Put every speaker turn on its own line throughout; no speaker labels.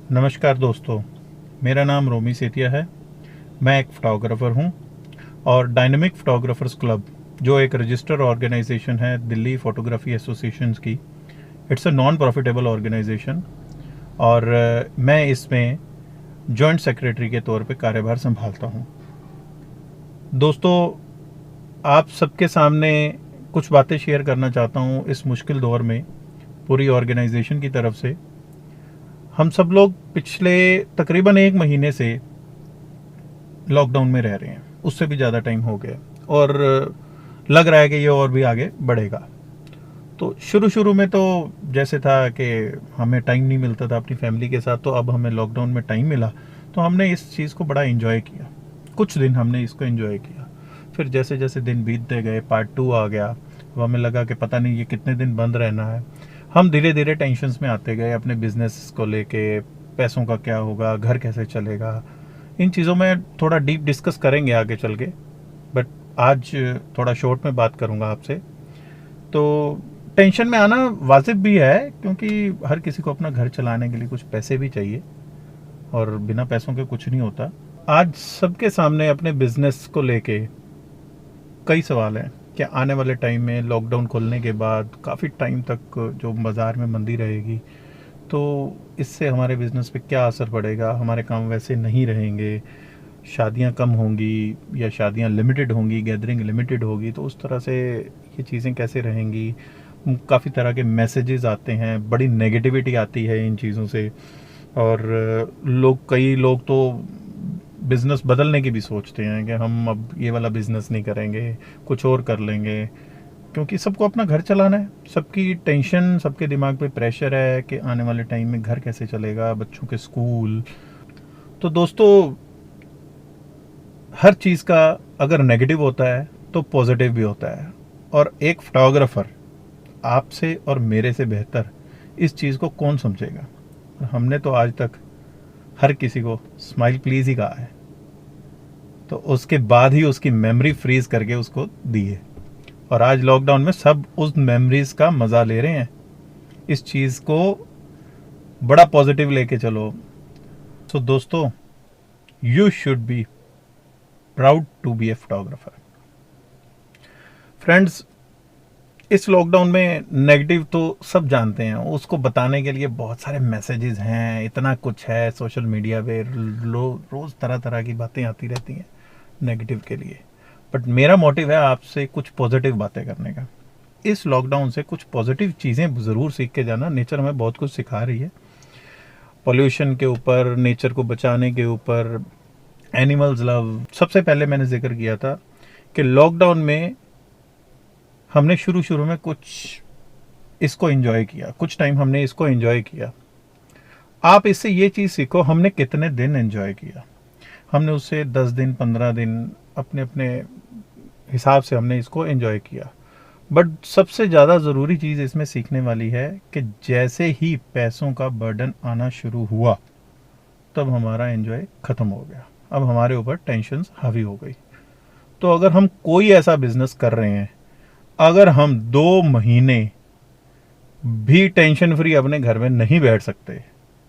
नमस्कार दोस्तों, मेरा नाम रोमी सेतिया है। मैं एक फ़ोटोग्राफ़र हूं और डायनामिक फ़ोटोग्राफ़र्स क्लब, जो एक रजिस्टर्ड ऑर्गेनाइजेशन है दिल्ली फ़ोटोग्राफ़ी एसोसिएशंस की। It's a non profitable organisation और मैं इसमें जॉइंट सेक्रेटरी के तौर पे कार्यभार संभालता हूं। दोस्तों, आप सबके सामने कुछ बातें शेयर करना चाहता हूं इस मुश्किल दौर में। पूरी ऑर्गेनाइजेशन की तरफ से हम सब लोग पिछले तकरीबन 1 महीने से लॉकडाउन में रह रहे हैं, उससे भी ज़्यादा टाइम हो गया और लग रहा है कि ये और भी आगे बढ़ेगा। तो शुरू शुरू में तो जैसे था कि हमें टाइम नहीं मिलता था अपनी फैमिली के साथ, तो अब हमें लॉकडाउन में टाइम मिला तो हमने इस चीज़ को बड़ा एंजॉय किया। कुछ दिन हमने इसको एंजॉय किया, फिर जैसे जैसे दिन बीतते गए पार्ट 2 आ गया। अब हमें लगा कि पता नहीं ये कितने दिन बंद रहना है। हम धीरे धीरे टेंशन्स में आते गए अपने बिजनेस को लेके, पैसों का क्या होगा, घर कैसे चलेगा। इन चीज़ों में थोड़ा डीप डिस्कस करेंगे आगे चल के, बट आज थोड़ा शॉर्ट में बात करूंगा आपसे। तो टेंशन में आना वाजिब भी है, क्योंकि हर किसी को अपना घर चलाने के लिए कुछ पैसे भी चाहिए और बिना पैसों के कुछ नहीं होता। आज सबके सामने अपने बिजनेस को लेके कई सवाल हैं कि आने वाले टाइम में लॉकडाउन खुलने के बाद काफ़ी टाइम तक जो बाज़ार में मंदी रहेगी, तो इससे हमारे बिज़नेस पे क्या असर पड़ेगा। हमारे काम वैसे नहीं रहेंगे, शादियां कम होंगी या शादियां लिमिटेड होंगी, गैदरिंग लिमिटेड होगी, तो उस तरह से ये चीज़ें कैसे रहेंगी। काफ़ी तरह के मैसेजेस आते हैं, बड़ी नेगेटिविटी आती है इन चीज़ों से। और कई लोग तो बिज़नेस बदलने की भी सोचते हैं कि हम अब ये वाला बिज़नेस नहीं करेंगे, कुछ और कर लेंगे, क्योंकि सबको अपना घर चलाना है। सबकी टेंशन, सबके दिमाग पे प्रेशर है कि आने वाले टाइम में घर कैसे चलेगा, बच्चों के स्कूल। तो दोस्तों, हर चीज़ का अगर नेगेटिव होता है तो पॉजिटिव भी होता है, और एक फोटोग्राफर आपसे और मेरे से बेहतर इस चीज़ को कौन समझेगा। और हमने तो आज तक हर किसी को स्माइल प्लीज ही कहा है, तो उसके बाद ही उसकी मेमोरी फ्रीज करके उसको दी है। और आज लॉकडाउन में सब उस मेमोरीज का मजा ले रहे हैं। इस चीज़ को बड़ा पॉजिटिव लेके चलो। सो दोस्तों, you should be proud to be a photographer. Friends, इस लॉकडाउन में नेगेटिव तो सब जानते हैं, उसको बताने के लिए बहुत सारे मैसेजेस हैं, इतना कुछ है सोशल मीडिया पे, रोज तरह तरह की बातें आती रहती हैं नेगेटिव के लिए। बट मेरा मोटिव है आपसे कुछ पॉजिटिव बातें करने का। इस लॉकडाउन से कुछ पॉजिटिव चीज़ें ज़रूर सीख के जाना। नेचर हमें बहुत कुछ सिखा रही है, पॉल्यूशन के ऊपर, नेचर को बचाने के ऊपर, एनिमल्स लव। सबसे पहले मैंने जिक्र किया था कि लॉकडाउन में हमने शुरू शुरू में कुछ इसको एंजॉय किया, कुछ टाइम हमने इसको एंजॉय किया। आप इससे ये चीज़ सीखो, हमने कितने दिन एंजॉय किया। हमने उससे 10 दिन 15 दिन अपने अपने हिसाब से हमने इसको एंजॉय किया। बट सबसे ज़्यादा ज़रूरी चीज़ इसमें सीखने वाली है कि जैसे ही पैसों का बर्डन आना शुरू हुआ, तब हमारा एंजॉय ख़त्म हो गया। अब हमारे ऊपर टेंशन हावी हो गई। तो अगर हम कोई ऐसा बिजनेस कर रहे हैं, अगर हम 2 महीने भी टेंशन फ्री अपने घर में नहीं बैठ सकते,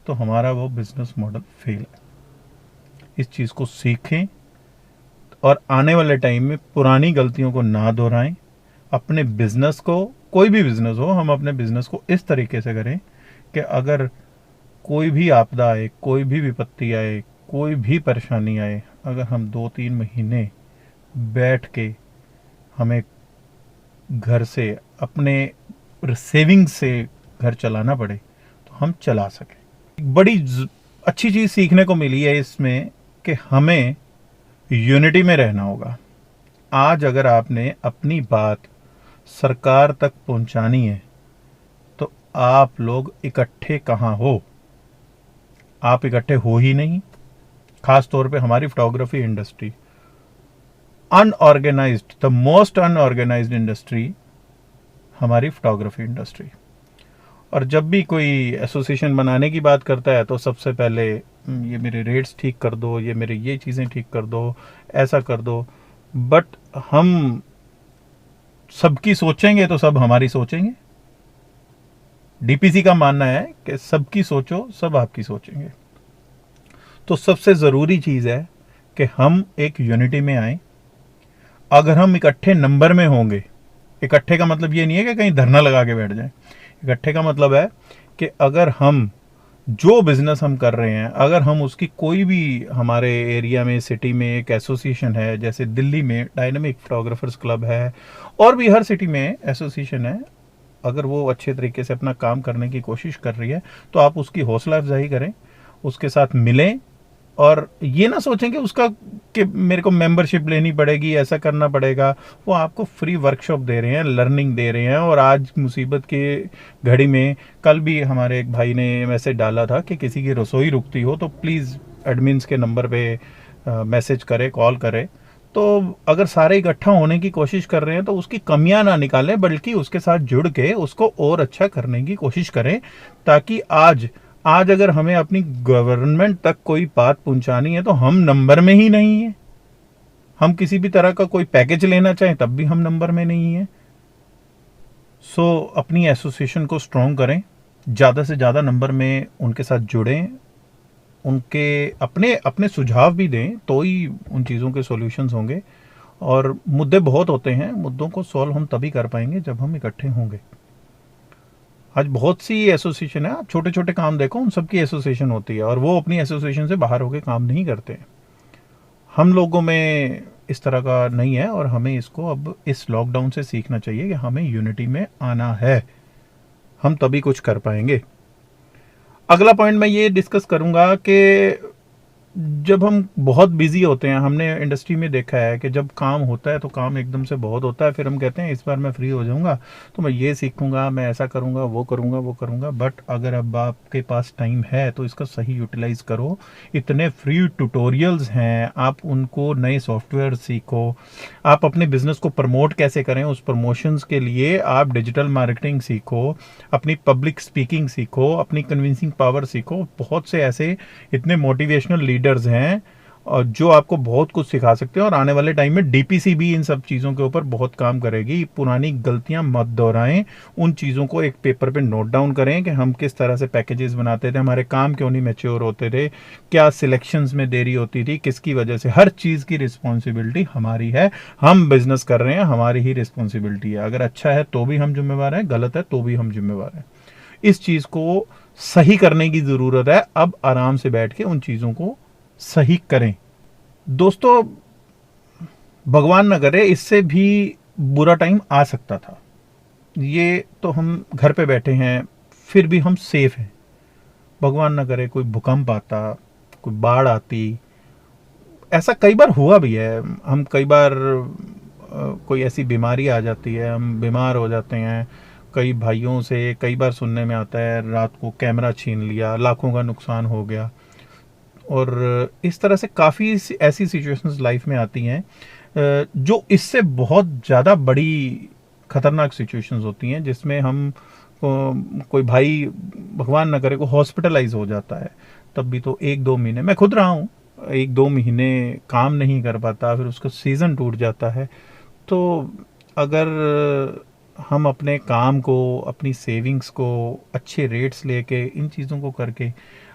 तो हमारा वो बिजनेस मॉडल फेल है। इस चीज़ को सीखें और आने वाले टाइम में पुरानी गलतियों को ना दोहराएं। अपने बिजनेस को, कोई भी बिजनेस हो, हम अपने बिजनेस को इस तरीके से करें कि अगर कोई भी आपदा आए, कोई भी विपत्ति आए, कोई भी परेशानी आए, अगर हम 2-3 महीने बैठ के हमें घर से अपने सेविंग से घर चलाना पड़े, तो हम चला सकें। एक बड़ी अच्छी चीज़ सीखने को मिली है इसमें कि हमें यूनिटी में रहना होगा। आज अगर आपने अपनी बात सरकार तक पहुंचानी है, तो आप लोग इकट्ठे कहाँ हो? आप इकट्ठे हो ही नहीं। खास तौर पे हमारी photography industry unorganised, the most unorganised industry हमारी फोटोग्राफी इंडस्ट्री। और जब भी कोई एसोसिएशन बनाने की बात करता है, तो सबसे पहले ये मेरे रेट्स ठीक कर दो, ये मेरे ये चीज़ें ठीक कर दो, ऐसा कर दो। बट हम सबकी सोचेंगे तो सब हमारी सोचेंगे। डीपीसी का मानना है कि सबकी सोचो, सब आपकी सोचेंगे। तो सबसे ज़रूरी चीज़ है कि हम एक यूनिटी में आए। अगर हम इकट्ठे नंबर में होंगे, इकट्ठे का मतलब ये नहीं है कि कहीं धरना लगा के बैठ जाएं। इकट्ठे का मतलब है कि अगर हम जो बिजनेस हम कर रहे हैं, अगर हम उसकी कोई भी, हमारे एरिया में, सिटी में एक एसोसिएशन है, जैसे दिल्ली में डायनामिक फोटोग्राफर्स क्लब है, और भी हर सिटी में एसोसिएशन है, अगर वो अच्छे तरीके से अपना काम करने की कोशिश कर रही है तो आप उसकी हौसला अफजाई करें, उसके साथ मिलें, और ये ना सोचें कि उसका, कि मेरे को मेंबरशिप लेनी पड़ेगी, ऐसा करना पड़ेगा। वो आपको फ्री वर्कशॉप दे रहे हैं, लर्निंग दे रहे हैं। और आज मुसीबत के घड़ी में, कल भी हमारे एक भाई ने मैसेज डाला था कि किसी की रसोई रुकती हो तो प्लीज़ एडमिन्स के नंबर पे मैसेज करे, कॉल करे। तो अगर सारे इकट्ठा होने की कोशिश कर रहे हैं तो उसकी कमियां ना निकालें, बल्कि उसके साथ जुड़ के उसको और अच्छा करने की कोशिश करें, ताकि आज अगर हमें अपनी गवर्नमेंट तक कोई बात पहुंचानी है तो हम नंबर में ही नहीं है। हम किसी भी तरह का कोई पैकेज लेना चाहें तब भी हम नंबर में नहीं है। सो अपनी एसोसिएशन को स्ट्रॉन्ग करें, ज़्यादा से ज़्यादा नंबर में उनके साथ जुड़ें, उनके अपने अपने सुझाव भी दें, तो ही उन चीज़ों के सॉल्यूशंस होंगे। और मुद्दे बहुत होते हैं, मुद्दों को सॉल्व हम तभी कर पाएंगे जब हम इकट्ठे होंगे। आज बहुत सी एसोसिएशन है, आप छोटे छोटे काम देखो, उन सबकी एसोसिएशन होती है और वो अपनी एसोसिएशन से बाहर होकर काम नहीं करते। हम लोगों में इस तरह का नहीं है, और हमें इसको अब इस लॉकडाउन से सीखना चाहिए कि हमें यूनिटी में आना है, हम तभी कुछ कर पाएंगे। अगला पॉइंट मैं ये डिस्कस करूंगा कि जब हम बहुत बिजी होते हैं, हमने इंडस्ट्री में देखा है कि जब काम होता है तो काम एकदम से बहुत होता है, फिर हम कहते हैं इस बार मैं फ्री हो जाऊंगा तो मैं ये सीखूंगा, मैं ऐसा करूंगा, वो करूंगा, वो करूंगा। बट अगर अब आपके पास टाइम है तो इसका सही यूटिलाइज करो। इतने फ्री ट्यूटोरियल्स हैं, आप उनको, नए सॉफ्टवेयर सीखो, आप अपने बिजनेस को प्रमोट कैसे करें, उस प्रमोशंस के लिए आप डिजिटल मार्केटिंग सीखो, अपनी पब्लिक स्पीकिंग सीखो, अपनी कन्विंसिंग पावर सीखो। बहुत से ऐसे इतने मोटिवेशनल लीडर्स हैं और जो आपको बहुत कुछ सिखा सकते हैं। और आने वाले टाइम में डीपीसी भी इन सब चीज़ों के ऊपर बहुत काम करेगी। पुरानी गलतियां मत दोहराएं, उन चीज़ों को एक पेपर पे नोट डाउन करें कि हम किस तरह से पैकेजेस बनाते थे, हमारे काम क्यों नहीं मैच्योर होते थे, क्या सिलेक्शंस में देरी होती थी, किसकी वजह से। हर चीज़ की रिस्पॉन्सिबिलिटी हमारी है। हम बिजनेस कर रहे हैं, हमारी ही रिस्पॉन्सिबिलिटी है। अगर अच्छा है तो भी हम जिम्मेवार हैं, गलत है तो भी हम जिम्मेवार हैं। इस चीज़ को सही करने की ज़रूरत है। अब आराम से बैठ के उन चीज़ों को सही करें। दोस्तों, भगवान न करे, इससे भी बुरा टाइम आ सकता था। ये तो हम घर पे बैठे हैं, फिर भी हम सेफ हैं। भगवान न करे कोई भूकंप आता, कोई बाढ़ आती, ऐसा कई बार हुआ भी है। हम कई बार कोई ऐसी बीमारी आ जाती है, हम बीमार हो जाते हैं। कई भाइयों से कई बार सुनने में आता है रात को कैमरा छीन लिया, लाखों का नुकसान हो गया। और इस तरह से काफ़ी ऐसी सिचुएशंस लाइफ में आती हैं जो इससे बहुत ज़्यादा बड़ी खतरनाक सिचुएशंस होती हैं, जिसमें हम कोई भाई भगवान न करे को हॉस्पिटलाइज हो जाता है। तब भी तो 1-2 महीने, मैं खुद रहा हूँ, 1-2 महीने काम नहीं कर पाता, फिर उसका सीज़न टूट जाता है। तो अगर हम अपने काम को, अपनी सेविंग्स को अच्छे रेट्स लेके, इन चीज़ों को करके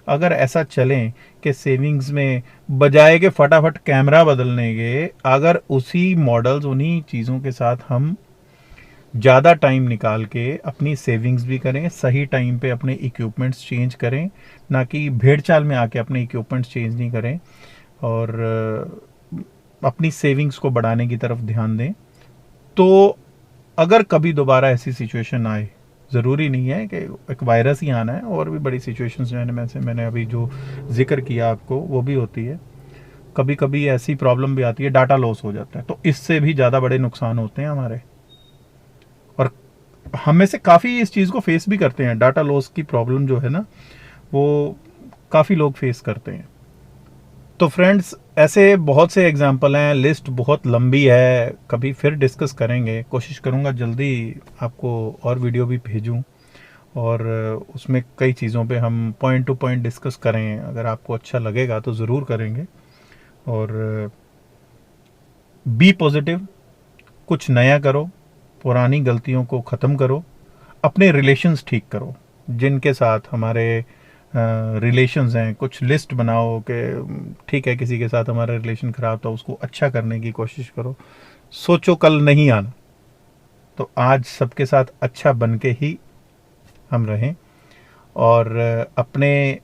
अगर ऐसा चलें कि सेविंग्स में बजाय के फटाफट कैमरा बदलने के, अगर उसी मॉडल्स, उन्हीं चीज़ों के साथ हम ज़्यादा टाइम निकाल के अपनी सेविंग्स भी करें, सही टाइम पे अपने इक्विपमेंट्स चेंज करें, ना कि भेड़ चाल में आके अपने इक्विपमेंट्स चेंज नहीं करें, और अपनी सेविंग्स को बढ़ाने की तरफ ध्यान दें, तो अगर कभी दोबारा ऐसी सिचुएशन आए, ज़रूरी नहीं है कि एक वायरस ही आना है, और भी बड़ी सिचुएशंस जो है, मैंने अभी जो जिक्र किया आपको, वो भी होती है। कभी कभी ऐसी प्रॉब्लम भी आती है, डाटा लॉस हो जाता है, तो इससे भी ज़्यादा बड़े नुकसान होते हैं हमारे। और हम में से काफ़ी इस चीज़ को फेस भी करते हैं। डाटा लॉस की प्रॉब्लम जो है ना, वो काफ़ी लोग फेस करते हैं। तो फ्रेंड्स, ऐसे बहुत से एग्जाम्पल हैं, लिस्ट बहुत लंबी है, कभी फिर डिस्कस करेंगे। कोशिश करूँगा जल्दी आपको और वीडियो भी भेजूँ, और उसमें कई चीज़ों पे हम पॉइंट टू पॉइंट डिस्कस करें। अगर आपको अच्छा लगेगा तो ज़रूर करेंगे। और बी पॉजिटिव, कुछ नया करो, पुरानी गलतियों को ख़त्म करो, अपने रिलेशंस ठीक करो, जिनके साथ हमारे रिलेशंस हैं, कुछ लिस्ट बनाओ कि ठीक है किसी के साथ हमारा रिलेशन ख़राब था, उसको अच्छा करने की कोशिश करो। सोचो कल नहीं आना, तो आज सबके साथ अच्छा बन के ही हम रहें। और अपने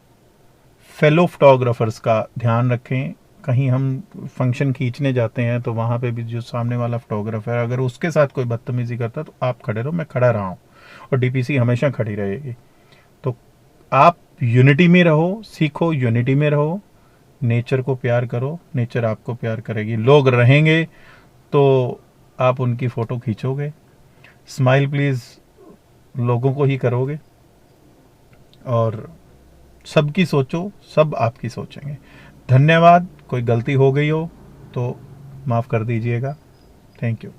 फेलो फोटोग्राफर्स का ध्यान रखें। कहीं हम फंक्शन खींचने जाते हैं तो वहाँ पे भी जो सामने वाला फोटोग्राफर है, अगर उसके साथ कोई बदतमीजी करता है तो आप खड़े रहो, मैं खड़ा रहा हूँ, और डीपीसी हमेशा खड़ी रहेगी। तो आप यूनिटी में रहो, सीखो यूनिटी में रहो, नेचर को प्यार करो, नेचर आपको प्यार करेगी। लोग रहेंगे तो आप उनकी फ़ोटो खींचोगे। स्माइल प्लीज़ लोगों को ही करोगे, और सबकी सोचो, सब आपकी सोचेंगे। धन्यवाद। कोई गलती हो गई हो तो माफ़ कर दीजिएगा। Thank you.